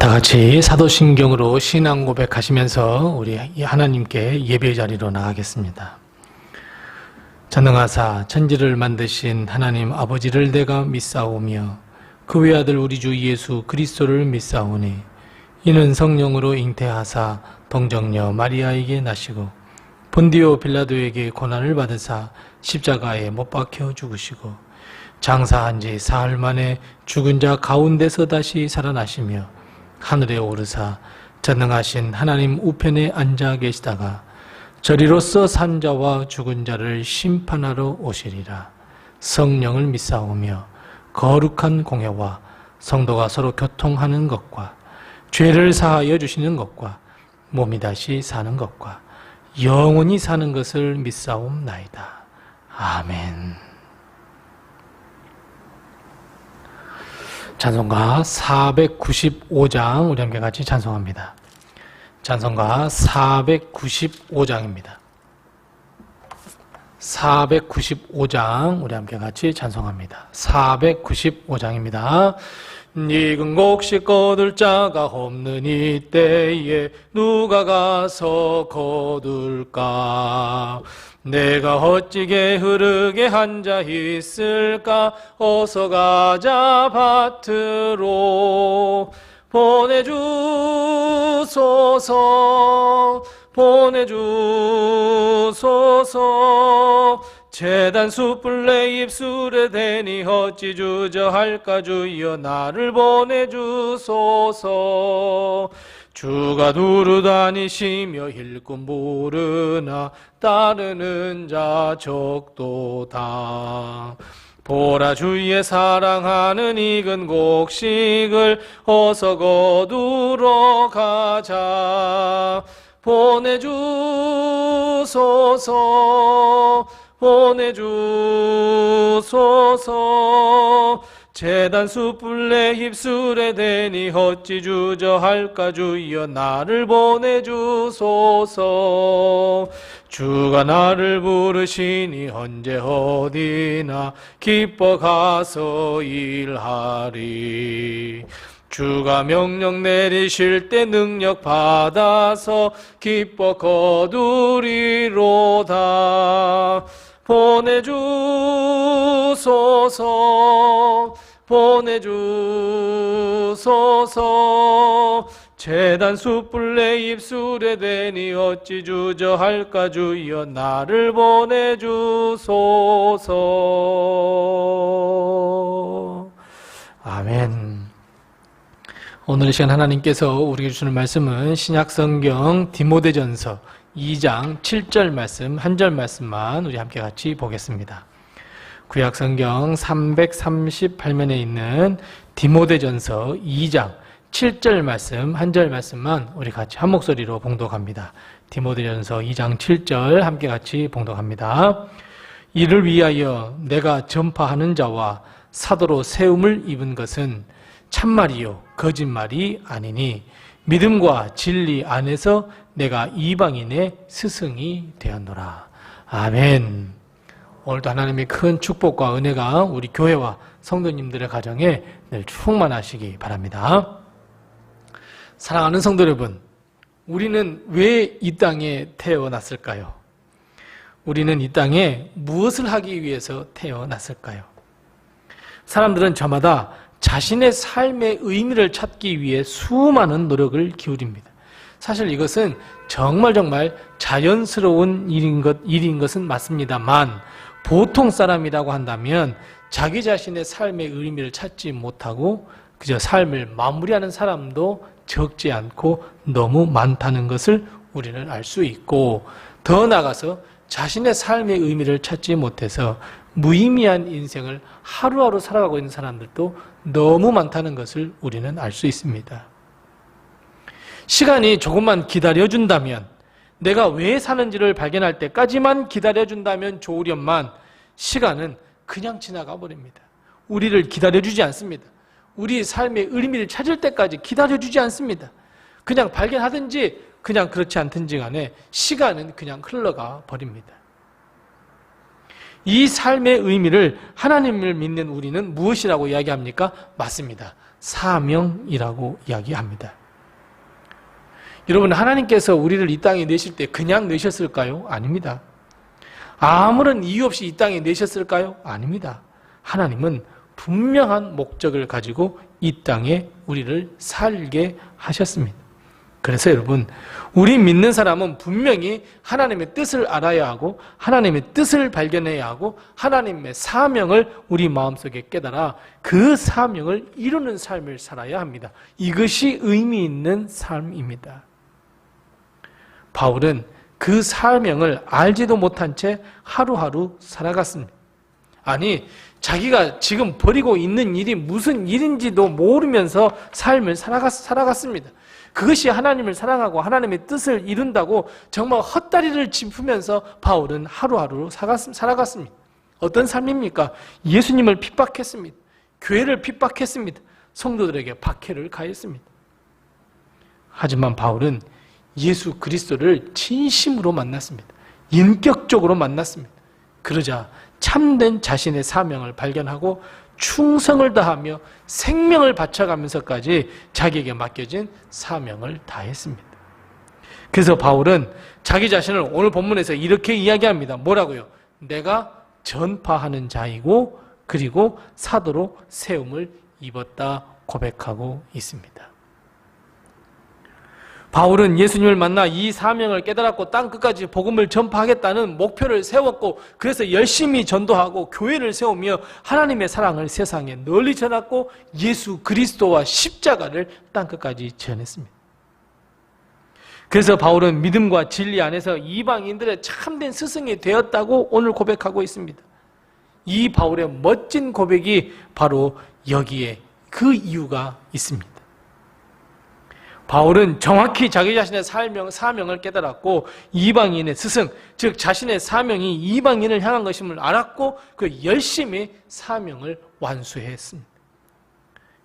다 같이 사도신경으로 신앙 고백하시면서 우리 하나님께 예배 자리로 나가겠습니다. 전능하사 천지를 만드신 하나님 아버지를 내가 믿사오며 그 외아들 우리 주 예수 그리스도를 믿사오니 이는 성령으로 잉태하사 동정녀 마리아에게 나시고 본디오 빌라도에게 고난을 받으사 십자가에 못 박혀 죽으시고 장사한 지 사흘 만에 죽은 자 가운데서 다시 살아나시며 하늘에 오르사 전능하신 하나님 우편에 앉아 계시다가 저리로서 산 자와 죽은 자를 심판하러 오시리라. 성령을 믿사오며 거룩한 공회와 성도가 서로 교통하는 것과 죄를 사하여 주시는 것과 몸이 다시 사는 것과 영원히 사는 것을 믿사옵나이다. 아멘. 찬송가 495장 우리 함께 같이 찬송합니다. 찬송가 495장입니다. 495장 우리 함께 같이 찬송합니다. 495장입니다. 닉은 곡식 거둘 자가 없는 이때에 누가 가서 거둘까? 내가 어찌게 흐르게 앉아 있을까? 어서 가자 밭으로 보내주소서 보내주소서. 제단 숯불 내 입술에 대니 어찌 주저할까? 주여 나를 보내주소서. 주가 두루 다니시며 일꾼 부르나 따르는 자 적도다. 보라 주의 사랑하는 익은 곡식을 어서 거두러 가자. 보내주소서 보내주소서. 제단 숯불 내 입술에 대니 어찌 주저할까? 주여 나를 보내주소서. 주가 나를 부르시니 언제 어디나 기뻐 가서 일하리. 주가 명령 내리실 때 능력 받아서 기뻐 거두리로다. 보내주소서 보내주소서. 제단 숯불 내 입술에 대니 어찌 주저할까? 주여 나를 보내주소서. 아멘. 오늘 이 시간 하나님께서 우리에게 주시는 말씀은 신약성경 디모데전서 2장 7절 말씀, 한 절 말씀만 우리 함께 같이 보겠습니다. 구약성경 338면에 있는 디모데전서 2장 7절 말씀, 한 절 말씀만 우리 같이 한 목소리로 봉독합니다. 디모데전서 2장 7절 함께 같이 봉독합니다. 이를 위하여 내가 전파하는 자와 사도로 세움을 입은 것은 참말이요 거짓말이 아니니 믿음과 진리 안에서 내가 이방인의 스승이 되었노라. 아멘. 오늘도 하나님의 큰 축복과 은혜가 우리 교회와 성도님들의 가정에 늘 충만하시기 바랍니다. 사랑하는 성도 여러분, 우리는 왜 이 땅에 태어났을까요? 우리는 이 땅에 무엇을 하기 위해서 태어났을까요? 사람들은 저마다 자신의 삶의 의미를 찾기 위해 수많은 노력을 기울입니다. 사실 이것은 정말 자연스러운 일인 것은 맞습니다만 보통 사람이라고 한다면 자기 자신의 삶의 의미를 찾지 못하고 그저 삶을 마무리하는 사람도 적지 않고 너무 많다는 것을 우리는 알 수 있고, 더 나아가서 자신의 삶의 의미를 찾지 못해서 무의미한 인생을 하루하루 살아가고 있는 사람들도 너무 많다는 것을 우리는 알 수 있습니다. 시간이 조금만 기다려준다면, 내가 왜 사는지를 발견할 때까지만 기다려준다면 좋으련만 시간은 그냥 지나가 버립니다. 우리를 기다려주지 않습니다. 우리 삶의 의미를 찾을 때까지 기다려주지 않습니다. 그냥 발견하든지 그냥 그렇지 않든지 간에 시간은 그냥 흘러가 버립니다. 이 삶의 의미를 하나님을 믿는 우리는 무엇이라고 이야기합니까? 맞습니다. 사명이라고 이야기합니다. 여러분, 하나님께서 우리를 이 땅에 내실 때 그냥 내셨을까요? 아닙니다. 아무런 이유 없이 이 땅에 내셨을까요? 아닙니다. 하나님은 분명한 목적을 가지고 이 땅에 우리를 살게 하셨습니다. 그래서 여러분, 우리 믿는 사람은 분명히 하나님의 뜻을 알아야 하고 하나님의 뜻을 발견해야 하고 하나님의 사명을 우리 마음속에 깨달아 그 사명을 이루는 삶을 살아야 합니다. 이것이 의미 있는 삶입니다. 바울은 그 사명을 알지도 못한 채 하루하루 살아갔습니다. 아니, 자기가 지금 벌이고 있는 일이 무슨 일인지도 모르면서 삶을 살아갔습니다. 그것이 하나님을 사랑하고 하나님의 뜻을 이룬다고 정말 헛다리를 짚으면서 바울은 하루하루 살아갔습니다. 어떤 삶입니까? 예수님을 핍박했습니다. 교회를 핍박했습니다. 성도들에게 박해를 가했습니다. 하지만 바울은 예수 그리스도를 진심으로 만났습니다. 인격적으로 만났습니다. 그러자 참된 자신의 사명을 발견하고 충성을 다하며 생명을 바쳐가면서까지 자기에게 맡겨진 사명을 다했습니다. 그래서 바울은 자기 자신을 오늘 본문에서 이렇게 이야기합니다. 뭐라고요? 내가 전파하는 자이고 그리고 사도로 세움을 입었다 고백하고 있습니다. 바울은 예수님을 만나 이 사명을 깨달았고 땅 끝까지 복음을 전파하겠다는 목표를 세웠고 그래서 열심히 전도하고 교회를 세우며 하나님의 사랑을 세상에 널리 전했고 예수 그리스도와 십자가를 땅 끝까지 전했습니다. 그래서 바울은 믿음과 진리 안에서 이방인들의 참된 스승이 되었다고 오늘 고백하고 있습니다. 이 바울의 멋진 고백이 바로 여기에 그 이유가 있습니다. 바울은 정확히 자기 자신의 사명을 깨달았고 이방인의 스승, 즉 자신의 사명이 이방인을 향한 것임을 알았고 그 열심히 사명을 완수했습니다.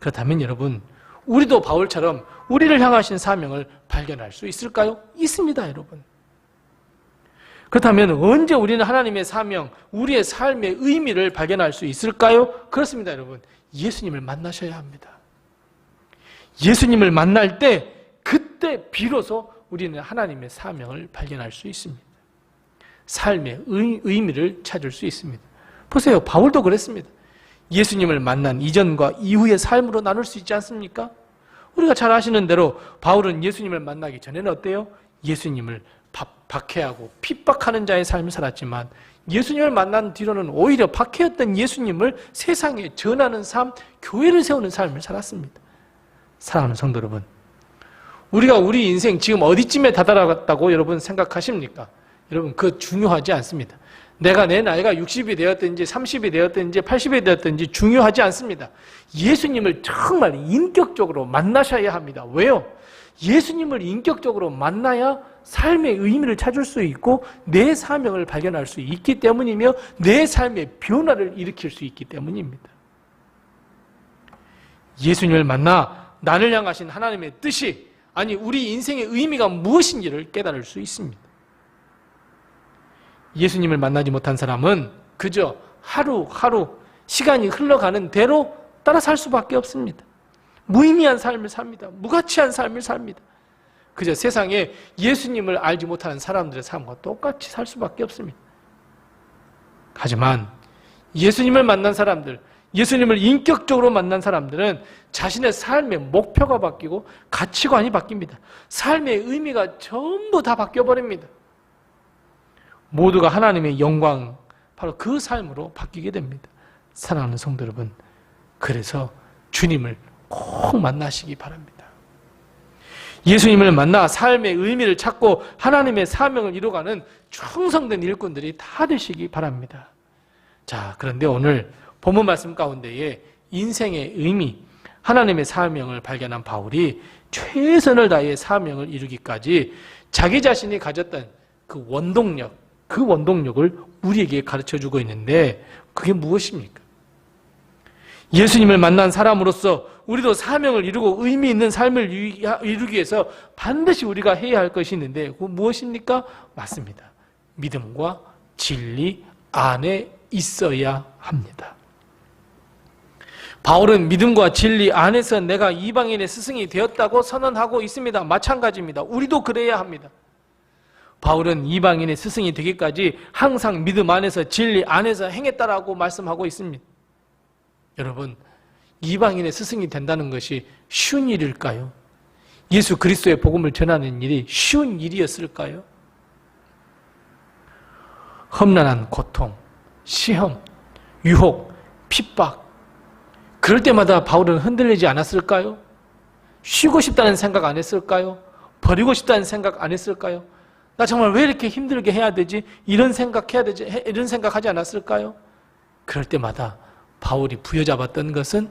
그렇다면 여러분, 우리도 바울처럼 우리를 향하신 사명을 발견할 수 있을까요? 있습니다, 여러분. 그렇다면 언제 우리는 하나님의 사명, 우리의 삶의 의미를 발견할 수 있을까요? 그렇습니다, 여러분. 예수님을 만나셔야 합니다. 예수님을 만날 때 그때 비로소 우리는 하나님의 사명을 발견할 수 있습니다. 삶의 의미를 찾을 수 있습니다. 보세요. 바울도 그랬습니다. 예수님을 만난 이전과 이후의 삶으로 나눌 수 있지 않습니까? 우리가 잘 아시는 대로 바울은 예수님을 만나기 전에는 어때요? 예수님을 박해하고 핍박하는 자의 삶을 살았지만 예수님을 만난 뒤로는 오히려 박해였던 예수님을 세상에 전하는 삶, 교회를 세우는 삶을 살았습니다. 사랑하는 성도 여러분, 우리가 우리 인생 지금 어디쯤에 다다랐다고 여러분 생각하십니까? 여러분, 그거 중요하지 않습니다. 내가 내 나이가 60이 되었든지 30이 되었든지 80이 되었든지 중요하지 않습니다. 예수님을 정말 인격적으로 만나셔야 합니다. 왜요? 예수님을 인격적으로 만나야 삶의 의미를 찾을 수 있고 내 사명을 발견할 수 있기 때문이며 내 삶의 변화를 일으킬 수 있기 때문입니다. 예수님을 만나 나를 향하신 하나님의 뜻이, 아니 우리 인생의 의미가 무엇인지를 깨달을 수 있습니다. 예수님을 만나지 못한 사람은 그저 하루하루 시간이 흘러가는 대로 따라 살 수밖에 없습니다. 무의미한 삶을 삽니다. 무가치한 삶을 삽니다. 그저 세상에 예수님을 알지 못하는 사람들의 삶과 똑같이 살 수밖에 없습니다. 하지만 예수님을 만난 사람들, 예수님을 인격적으로 만난 사람들은 자신의 삶의 목표가 바뀌고 가치관이 바뀝니다. 삶의 의미가 전부 다 바뀌어버립니다. 모두가 하나님의 영광, 바로 그 삶으로 바뀌게 됩니다. 사랑하는 성도 여러분, 그래서 주님을 꼭 만나시기 바랍니다. 예수님을 만나 삶의 의미를 찾고 하나님의 사명을 이루어가는 충성된 일꾼들이 다 되시기 바랍니다. 자, 그런데 오늘 본문 말씀 가운데에 인생의 의미, 하나님의 사명을 발견한 바울이 최선을 다해 사명을 이루기까지 자기 자신이 가졌던 그 원동력을 우리에게 가르쳐주고 있는데 그게 무엇입니까? 예수님을 만난 사람으로서 우리도 사명을 이루고 의미 있는 삶을 이루기 위해서 반드시 우리가 해야 할 것이 있는데 그거 무엇입니까? 맞습니다. 믿음과 진리 안에 있어야 합니다. 바울은 믿음과 진리 안에서 내가 이방인의 스승이 되었다고 선언하고 있습니다. 마찬가지입니다. 우리도 그래야 합니다. 바울은 이방인의 스승이 되기까지 항상 믿음 안에서 진리 안에서 행했다라고 말씀하고 있습니다. 여러분, 이방인의 스승이 된다는 것이 쉬운 일일까요? 예수 그리스도의 복음을 전하는 일이 쉬운 일이었을까요? 험난한 고통, 시험, 유혹, 핍박, 그럴 때마다 바울은 흔들리지 않았을까요? 쉬고 싶다는 생각 안 했을까요? 버리고 싶다는 생각 안 했을까요? 나 정말 왜 이렇게 힘들게 해야 되지? 이런 생각해야 되지? 이런 생각하지 않았을까요? 그럴 때마다 바울이 부여잡았던 것은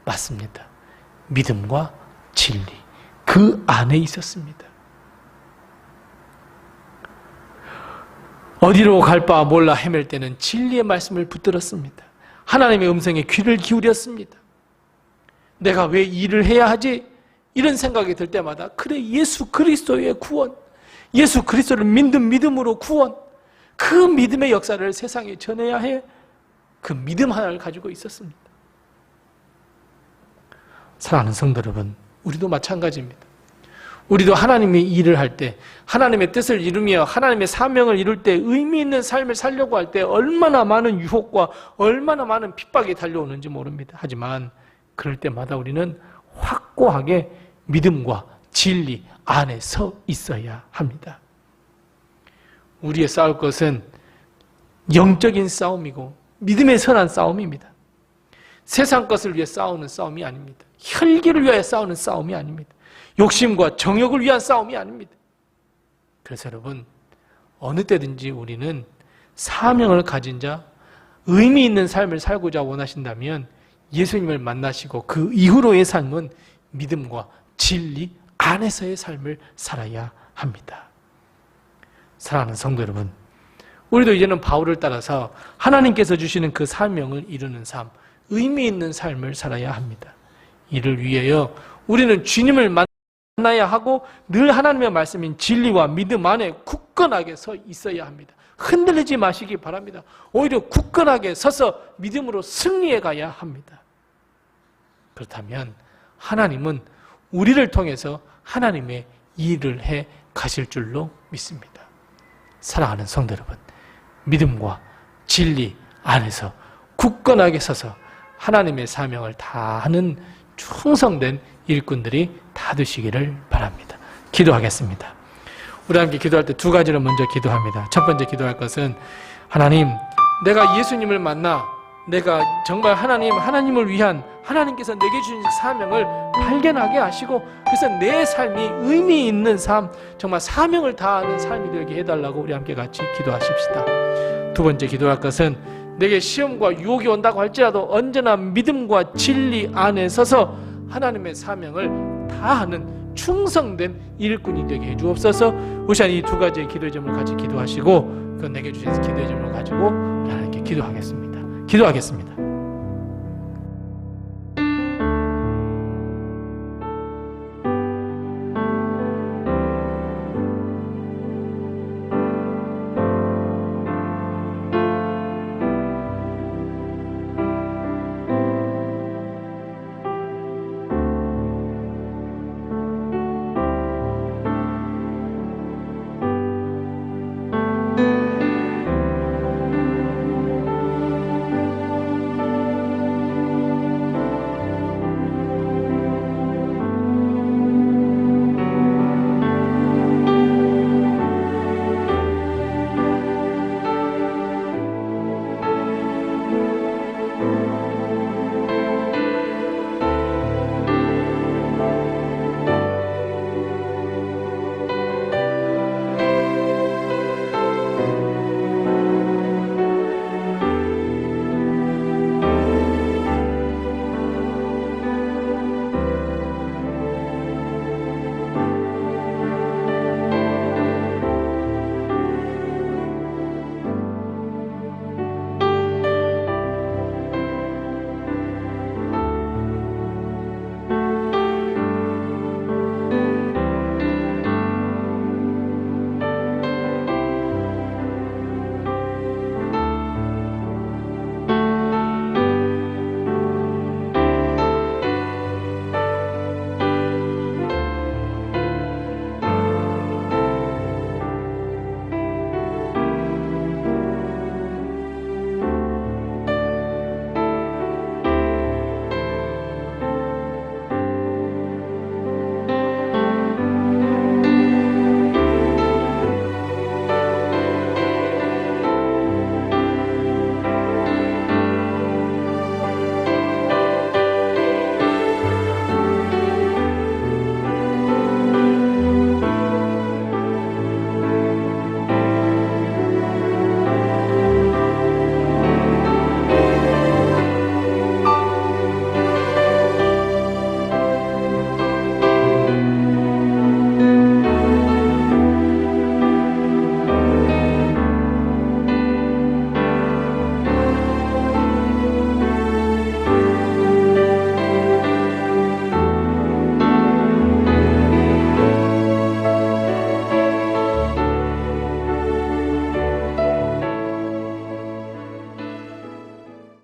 맞습니다. 믿음과 진리, 그 안에 있었습니다. 어디로 갈 바 몰라 헤맬 때는 진리의 말씀을 붙들었습니다. 하나님의 음성에 귀를 기울였습니다. 내가 왜 일을 해야 하지? 이런 생각이 들 때마다 그래, 예수 그리스도의 구원, 예수 그리스도를 믿는 믿음으로 구원, 그 믿음의 역사를 세상에 전해야 해. 그 믿음 하나를 가지고 있었습니다. 사랑하는 성도 여러분, 우리도 마찬가지입니다. 우리도 하나님의 일을 할 때, 하나님의 뜻을 이루며 하나님의 사명을 이룰 때, 의미 있는 삶을 살려고 할 때 얼마나 많은 유혹과 얼마나 많은 핍박이 달려오는지 모릅니다. 하지만 그럴 때마다 우리는 확고하게 믿음과 진리 안에 서 있어야 합니다. 우리의 싸울 것은 영적인 싸움이고 믿음의 선한 싸움입니다. 세상 것을 위해 싸우는 싸움이 아닙니다. 혈기를 위하여 싸우는 싸움이 아닙니다. 욕심과 정욕을 위한 싸움이 아닙니다. 그래서 여러분, 어느 때든지 우리는 사명을 가진 자, 의미 있는 삶을 살고자 원하신다면 예수님을 만나시고 그 이후로의 삶은 믿음과 진리 안에서의 삶을 살아야 합니다. 사랑하는 성도 여러분, 우리도 이제는 바울을 따라서 하나님께서 주시는 그 사명을 이루는 삶, 의미 있는 삶을 살아야 합니다. 이를 위하여 우리는 주님을 만나야 하고 늘 하나님의 말씀인 진리와 믿음 안에 굳건하게 서 있어야 합니다. 흔들리지 마시기 바랍니다. 오히려 굳건하게 서서 믿음으로 승리해 가야 합니다. 그렇다면 하나님은 우리를 통해서 하나님의 일을 해 가실 줄로 믿습니다. 사랑하는 성도 여러분, 믿음과 진리 안에서 굳건하게 서서 하나님의 사명을 다하는 충성된 일꾼들이 다 되시기를 바랍니다. 기도하겠습니다. 우리 함께 기도할 때 두 가지를 먼저 기도합니다. 첫 번째 기도할 것은, 하나님, 내가 예수님을 만나 내가 정말 하나님을 위한 하나님께서 내게 주신 사명을 발견하게 하시고, 그래서 내 삶이 의미 있는 삶, 정말 사명을 다하는 삶이 되게 해달라고 우리 함께 같이 기도하십시다. 두 번째 기도할 것은, 내게 시험과 유혹이 온다고 할지라도 언제나 믿음과 진리 안에 서서 하나님의 사명을 다하는 충성된 일꾼이 되게 해주옵소서. 우선 이 두 가지의 기도의 점을 같이 기도하시고, 그 내게 주신 기도의 점을 가지고 하나님께 기도하겠습니다.